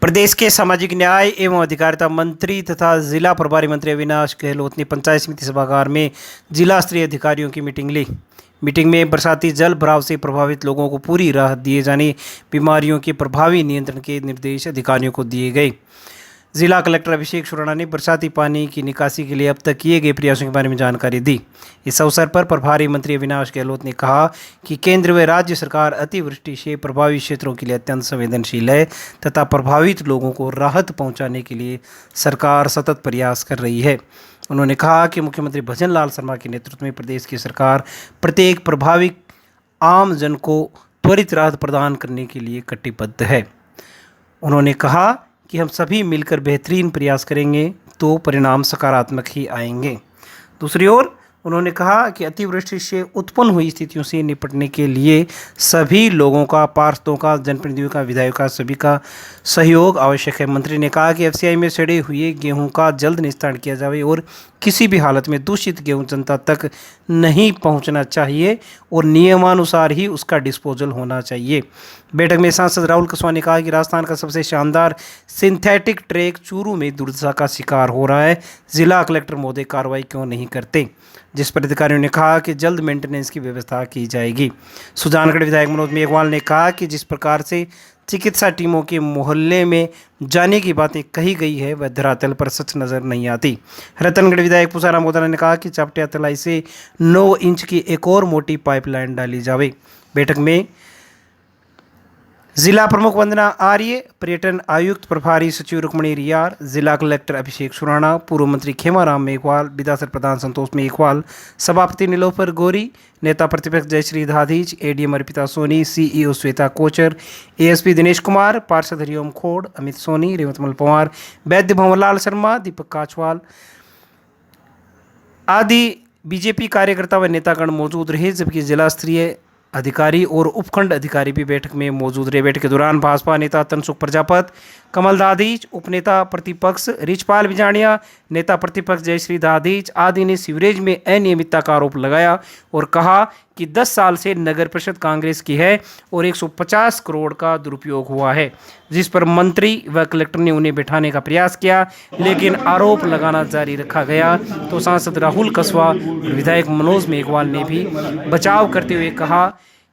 प्रदेश के सामाजिक न्याय एवं अधिकारिता मंत्री तथा जिला प्रभारी मंत्री अविनाश गहलोत ने पंचायत समिति सभागार में जिला स्तरीय अधिकारियों की मीटिंग ली। मीटिंग में बरसाती जल भराव से प्रभावित लोगों को पूरी राहत दिए जाने, बीमारियों के प्रभावी नियंत्रण के निर्देश अधिकारियों को दिए गए। जिला कलेक्टर अभिषेक सुराणा ने बरसाती पानी की निकासी के लिए अब तक किए गए प्रयासों के बारे में जानकारी दी। इस अवसर पर प्रभारी मंत्री अविनाश गहलोत ने कहा कि केंद्र व राज्य सरकार अतिवृष्टि से प्रभावित क्षेत्रों के लिए अत्यंत संवेदनशील है तथा प्रभावित लोगों को राहत पहुंचाने के लिए सरकार सतत प्रयास कर रही है। उन्होंने कहा कि मुख्यमंत्री भजन लाल शर्मा के नेतृत्व में प्रदेश की सरकार प्रत्येक प्रभावित आम जन को त्वरित राहत प्रदान करने के लिए कटिबद्ध है। उन्होंने कहा कि हम सभी मिलकर बेहतरीन प्रयास करेंगे तो परिणाम सकारात्मक ही आएंगे। दूसरी ओर उन्होंने कहा कि अतिवृष्टि से उत्पन्न हुई स्थितियों से निपटने के लिए सभी लोगों का, पार्षदों का, जनप्रतिनिधियों का, विधायकों का, सभी का सहयोग आवश्यक है। मंत्री ने कहा कि एफसीआई में सड़े हुए गेहूं का जल्द निस्तारण किया जाए और किसी भी हालत में दूषित गेहूं जनता तक नहीं पहुंचना चाहिए और नियमानुसार ही उसका डिस्पोजल होना चाहिए। बैठक में सांसद राहुल कसवा ने कहा कि राजस्थान का सबसे शानदार सिंथेटिक ट्रैक चूरू में दुर्दशा का शिकार हो रहा है। जिला कलेक्टर महोदय कार्रवाई क्यों नहीं करते, जिस पर अधिकारियों ने कहा कि जल्द मेंटेनेंस की व्यवस्था की जाएगी। सुजानगढ़ विधायक मनोज मेघवाल ने कहा कि जिस प्रकार से चिकित्सा टीमों के मोहल्ले में जाने की बातें कही गई है वह धरातल पर सच नज़र नहीं आती। रतनगढ़ विधायक पुषाराम गोदाना ने कहा कि चापटिया तलाई से 9 इंच की एक और मोटी पाइपलाइन डाली जाए। बैठक में जिला प्रमुख वंदना आर्य, पर्यटन आयुक्त प्रभारी सचिव रुक्मणी रियार, जिला कलेक्टर अभिषेक सुराणा, पूर्व मंत्री खेमाराम मेघवाल, विधानसभा प्रधान संतोष मेघवाल, सभापति नीलोफर गौरी, नेता प्रतिपक्ष Jayshree Dadhich, ADM Arpita Soni, CEO Shweta Kochhar, ASP Dinesh Kumar, पार्षद हरिओम खोड़, अमित सोनी, रेवतमल पवार, वैद्य भंवरलाल शर्मा, दीपक काछवाल आदि बीजेपी कार्यकर्ता व नेतागण मौजूद रहे, जबकि जिला स्तरीय अधिकारी और उपखंड अधिकारी भी बैठक में मौजूद रहे। बैठक के दौरान भाजपा नेता तनसुख प्रजापत, कमल दाधीच, उपनेता प्रतिपक्ष रिचपाल बिजाणिया, नेता प्रतिपक्ष जयश्री दाधीच आदि ने सीवरेज में अनियमितता का आरोप लगाया और कहा कि 10 साल से नगर परिषद कांग्रेस की है और 150 करोड़ का दुरुपयोग हुआ है, जिस पर मंत्री व कलेक्टर ने उन्हें बैठाने का प्रयास किया, लेकिन आरोप लगाना जारी रखा गया। तो सांसद राहुल कसवा, विधायक मनोज मेघवाल ने भी बचाव करते हुए कहा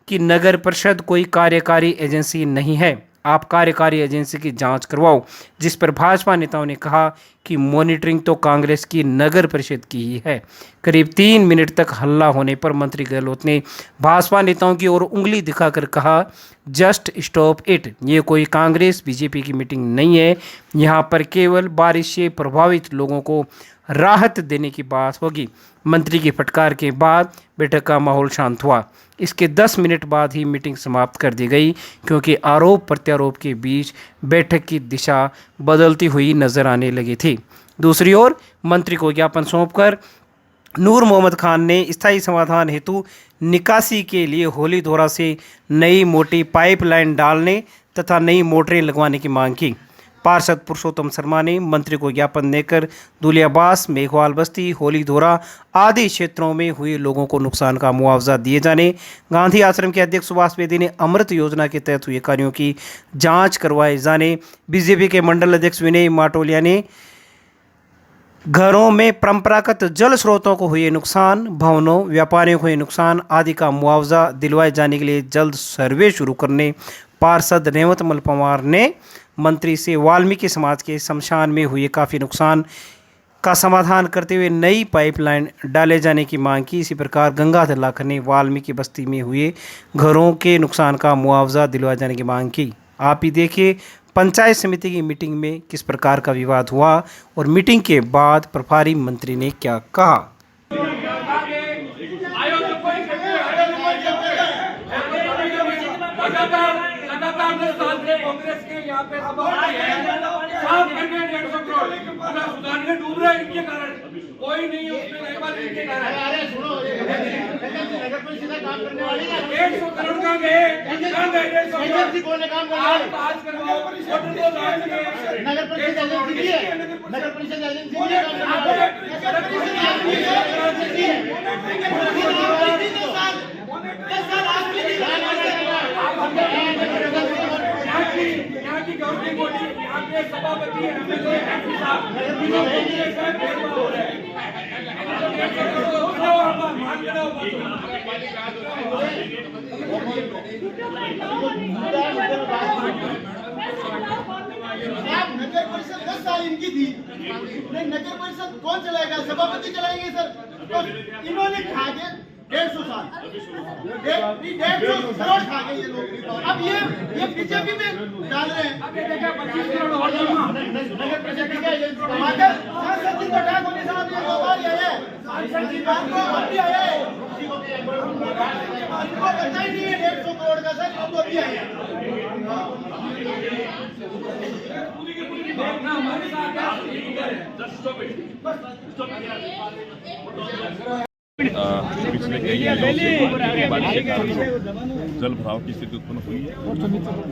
कि नगर परिषद कोई कार्यकारी एजेंसी नहीं है, आप कार्यकारी एजेंसी की जांच करवाओ, जिस पर भाजपा नेताओं ने कहा कि मॉनिटरिंग तो कांग्रेस की नगर परिषद की ही है। करीब 3 मिनट तक हल्ला होने पर मंत्री गहलोत ने भाजपा नेताओं की ओर उंगली दिखाकर कहा, जस्ट स्टॉप इट, ये कोई कांग्रेस बीजेपी की मीटिंग नहीं है, यहाँ पर केवल बारिश से प्रभावित लोगों को राहत देने की बात होगी। मंत्री की फटकार के बाद बैठक का माहौल शांत हुआ। इसके 10 मिनट बाद ही मीटिंग समाप्त कर दी गई, क्योंकि आरोप प्रत्यारोप के बीच बैठक की दिशा बदलती हुई नजर आने लगी थी। दूसरी ओर मंत्री को ज्ञापन सौंपकर नूर मोहम्मद खान ने स्थायी समाधान हेतु निकासी के लिए होली धोरा से नई मोटी पाइपलाइन डालने तथा नई मोटरें लगवाने की मांग की। पार्षद पुरुषोत्तम शर्मा ने मंत्री को ज्ञापन देकर दुलियाबास, मेघवाल बस्ती, होली धोरा आदि क्षेत्रों में हुए लोगों को नुकसान का मुआवजा दिए जाने, गांधी आश्रम के अध्यक्ष सुभाष बेदी ने अमृत योजना के तहत हुए कार्यों की जांच करवाए जाने, बीजेपी के मंडल अध्यक्ष विनय माटोलिया ने घरों में परंपरागत जल स्रोतों को हुए नुकसान, भवनों, व्यापारियों को हुए नुकसान आदि का मुआवजा दिलवाए जाने के लिए जल्द सर्वे शुरू करने, पार्षद रेवतमल पवार ने मंत्री से वाल्मीकि समाज के शमशान में हुए काफ़ी नुकसान का समाधान करते हुए नई पाइपलाइन डाले जाने की मांग की। इसी प्रकार गंगाधर लाखन ने वाल्मीकि बस्ती में हुए घरों के नुकसान का मुआवजा दिलवाए जाने की मांग की। आप ही देखिए पंचायत समिति की मीटिंग में किस प्रकार का विवाद हुआ और मीटिंग के बाद प्रभारी मंत्री ने क्या कहा। कांग्रेस के यहाँ पे सभापति है, साफ करके 150 करोड़ सुधार के डूब रहे हैं, इनके कारण कोई नहीं है उसमें नई बात इनके कारण। अरे सुनो, नगर परिषद काम करने वाली है, 100 करोड़ का गए, कहाँ गए 150 करोड़? कौन काम कर रहा है? आज करवाओ, नगर परिषद एजेंसी है, नगर परिषद एजेंसी यहाँ की गवर्नमेंट बॉडी के सभापति एमएलए एमपी साहब तीनों को मेरे साथ भेदभाव हो रहा है। मान के रहो नगर परिषद 10 साल इनकी थी, नहीं नगर परिषद कौन चलाएगा? सभापति चलाएंगे सर। तो इन्होंने खा के 150 साल 150 करोड़ खा गए ये लोग। अब ये बीजेपी में डाल रहे हैं। अब ये देखा 25 करोड़ और जमा नगर परिषद की क्या मगर सांसद जी तो डाक होने साहब ये 2 बार आए हैं, सांसद जी बात को अभी आए हैं, इनको पता ही नहीं है 150 करोड़ का सर, इनको अभी आए हैं। देखना हमारे साथ क्या पिछले कई दिनों से बारिश के कारण जल भराव की स्थिति उत्पन्न हुई है।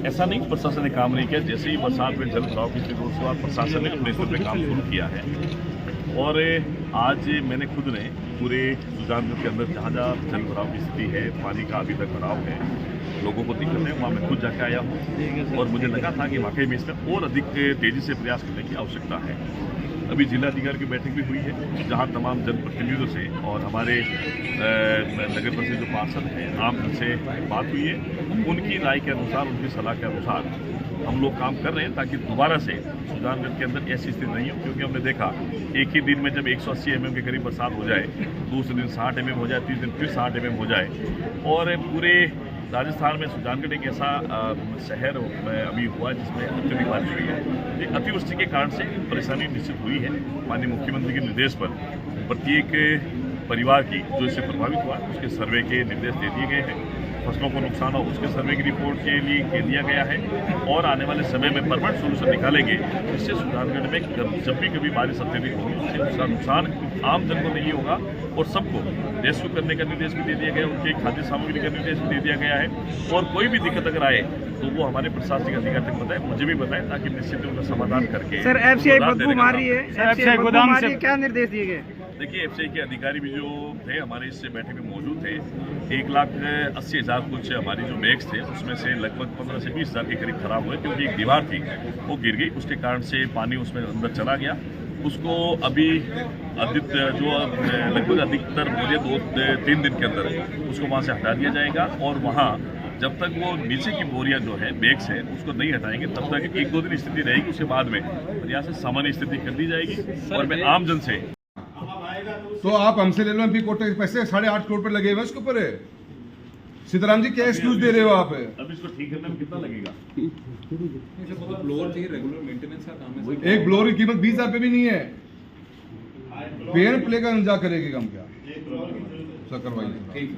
ऐसा नहीं प्रशासन ने काम नहीं किया, जैसे ही बरसात में जल भराव की स्थिति उसके बाद प्रशासन ने अपने स्तर पर काम शुरू किया है। और आज मैंने खुद ने पूरे सुजानपुर के अंदर जहाँ जहाँ जल भराव की स्थिति है, पानी का अभी तक भराव है, लोगों को दिक्कत है, वहाँ मैं खुद जाके आया हूँ। और मुझे लगा था कि वाकई में इसमें और अधिक तेजी से प्रयास करने की आवश्यकता है। अभी जिलाधिकारी की बैठक भी हुई है, जहां तमाम जनप्रतिनिधियों से और हमारे नगर परिषद जो पार्षद हैं आम से बात हुई है। उनकी राय के अनुसार, उनकी सलाह के अनुसार हम लोग काम कर रहे हैं ताकि दोबारा से सुजानगढ़ के अंदर ऐसी स्थिति नहीं हो। क्योंकि हमने देखा एक ही दिन में जब 180 mm के करीब बरसात हो जाए, दूसरे दिन 60 mm हो जाए, तीसरे दिन फिर 60 mm हो जाए, और पूरे राजस्थान में सुजानगढ़ एक ऐसा शहर अभी हुआ जिसमें अत्यधिक बारिश हुई है। एक अतिवृष्टि के कारण से परेशानी निश्चित हुई है। माननीय मुख्यमंत्री के निर्देश पर प्रत्येक परिवार की जो इससे प्रभावित हुआ उसके सर्वे के निर्देश दे दिए गए हैं। फसलों को नुकसान हो उसके सर्वे की रिपोर्ट के लिए दिया गया है और आने वाले समय में परमानेंट सोल्यूशन निकालेंगे, जिससे सुजानगढ़ में जब भी कभी बारिश अत्यधिक होगी उससे उसका नुकसान आम जन को नहीं होगा। और सबको रेस्क्यू करने का निर्देश भी दे दिया गया है, उनकी खाद्य सामग्री का निर्देश भी दे दिया गया है। और कोई भी दिक्कत अगर आए तो वो हमारे प्रशासनिक अधिकारी तक बताए, मुझे भी बताएं, ताकि निश्चित उनका समाधान करके। सर एफसीआई बदबू मार रही है, एफसीआई गोदाम से क्या निर्देश दिए गए? देखिए एफसीआई के अधिकारी भी जो थे हमारे इस बैठक में मौजूद थे। 1,80,000 कुछ हमारी जो बैग्स थे उसमें से लगभग 15 से 20,000 के करीब खराब हुए, क्योंकि एक दीवार थी वो गिर गई, उसके कारण से पानी उसमें अंदर चला गया। उसको अभी लगभग अधिकतर मुझे 2-3 दिन के अंदर उसको वहाँ से हटा दिया जाएगा। और वहाँ जब तक वो नीचे की बोरियां जो है बैग्स है उसको नहीं हटाएंगे तब तक 1-2 दिन स्थिति रहेगी। उसके बाद में यहाँ से सामान्य स्थिति कर दी जाएगी। और मैं आम जन से तो आप हमसे ले लो, एमपी कोटे के पैसे 8.5 करोड़ पर लगे हुए उसके ऊपर है। सीताराम जी क्या एक्सक्यूज दे रहे हो आप? अब इसको ठीक करने में कितना लगेगा? ब्लोअर चाहिए, रेगुलर मेंटेनेंस का काम है। एक ब्लोअर की कीमत 20,000 रुपये भी नहीं है। पेन प्ले का इंतजार करेगी हम क्या? सर करवाइए।